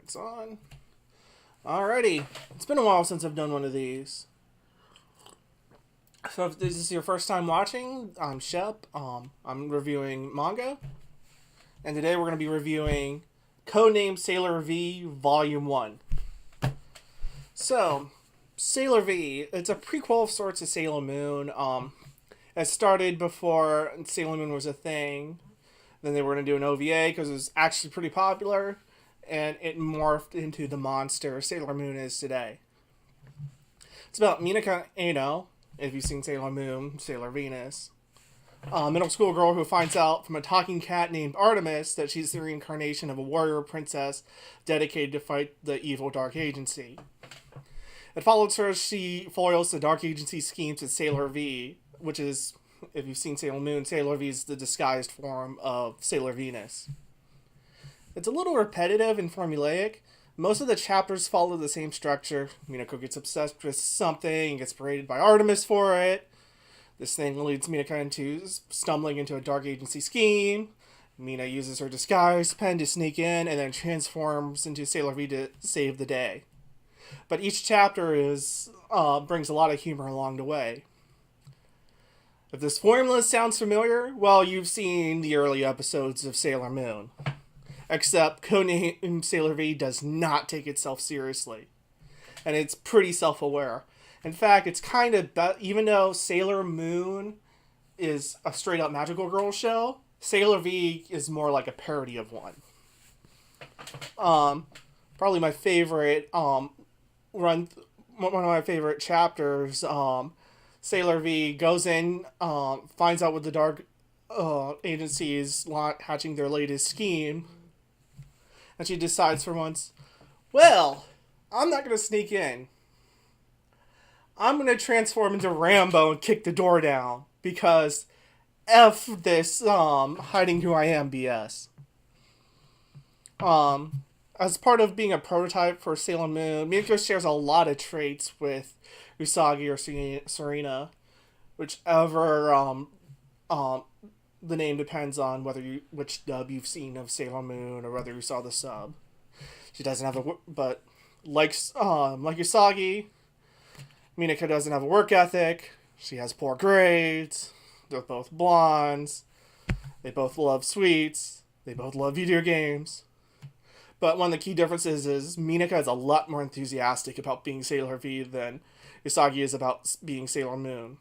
It's on. Alrighty. It's been a while since I've done one of these. So if this is your first time watching, I'm Shep. I'm reviewing Manga. And today we're going to be reviewing Codename Sailor V Volume 1. So, Sailor V, it's a prequel of sorts to Sailor Moon. It started before Sailor Moon was a thing. Then they were going to do an OVA because it was actually pretty popular. And it morphed into the monster Sailor Moon is today. It's about Minaka Eno, if you've seen Sailor Moon, Sailor Venus. A middle school girl who finds out from a talking cat named Artemis that she's the reincarnation of a warrior princess dedicated to fight the evil Dark Agency. It follows her as she foils the Dark Agency schemes at Sailor V, which is, if you've seen Sailor Moon, Sailor V is the disguised form of Sailor Venus. It's a little repetitive and formulaic. Most of the chapters follow the same structure. Minako gets obsessed with something and gets berated by Artemis for it. This thing leads Minaka into stumbling into a Dark Agency scheme. Mina uses her disguise pen to sneak in and then transforms into Sailor V to save the day. But each chapter brings a lot of humor along the way. If this formula sounds familiar, well, you've seen the early episodes of Sailor Moon. Except Codename Sailor V does not take itself seriously. And it's pretty self-aware. In fact, it's kind of, even though Sailor Moon is a straight-up magical girl show, Sailor V is more like a parody of one. Probably my favorite, one of my favorite chapters, Sailor V goes in, finds out what the Dark Agency is hatching their latest scheme, and she decides for once, well, I'm not going to sneak in. I'm going to transform into Rambo and kick the door down, because F this, hiding who I am BS. As part of being a prototype for Sailor Moon, Miko shares a lot of traits with Usagi or Serena, whichever, the name depends on which dub you've seen of Sailor Moon or whether you saw the sub. She doesn't have but like Usagi, Minaka doesn't have a work ethic. She has poor grades. They're both blondes. They both love sweets. They both love video games. But one of the key differences is Minaka is a lot more enthusiastic about being Sailor V than Usagi is about being Sailor Moon.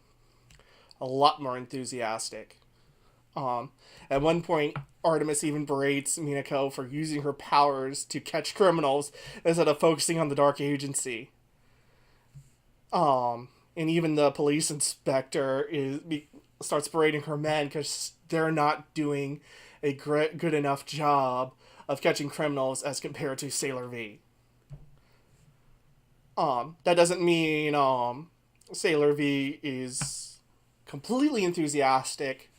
A lot more enthusiastic. At one point, Artemis even berates Minako for using her powers to catch criminals instead of focusing on the Dark Agency. And even the police inspector starts berating her men because they're not doing a good enough job of catching criminals as compared to Sailor V. That doesn't mean Sailor V is completely enthusiastic.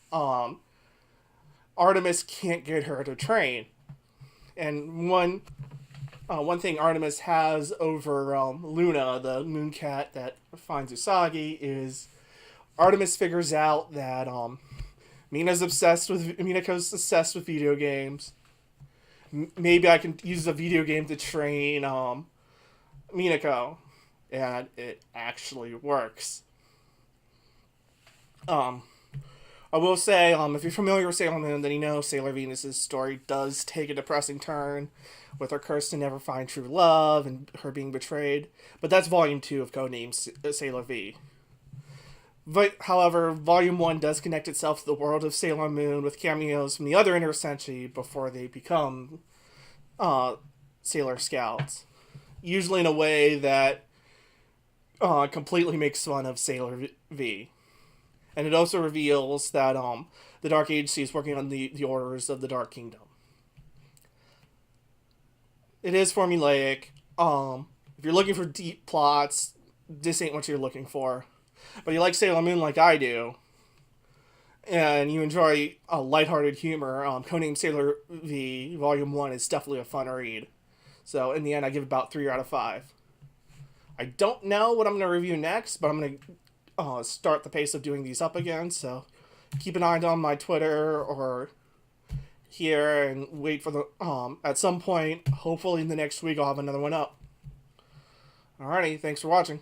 Artemis can't get her to train. And one thing Artemis has over Luna, the moon cat that finds Usagi, is Artemis figures out that Minako's obsessed with video games. Maybe I can use a video game to train Minako, and it actually works. I will say, if you're familiar with Sailor Moon, then you know Sailor Venus' story does take a depressing turn, with her curse to never find true love and her being betrayed. But that's Volume 2 of Codename Sailor V. But, however, Volume 1 does connect itself to the world of Sailor Moon with cameos from the other Inner Senshi before they become Sailor Scouts. Usually in a way that completely makes fun of Sailor V. And it also reveals that the Dark Agency is working on the orders of the Dark Kingdom. It is formulaic. If you're looking for deep plots, this ain't what you're looking for. But you like Sailor Moon like I do, and you enjoy lighthearted humor, Codename Sailor V Volume 1 is definitely a fun read. So in the end, I give it about 3 out of 5. I don't know what I'm going to review next, but I'm going to start the pace of doing these up again, so keep an eye on my Twitter or here and wait for the at some point. Hopefully in the next week I'll have another one up. Alrighty, thanks for watching.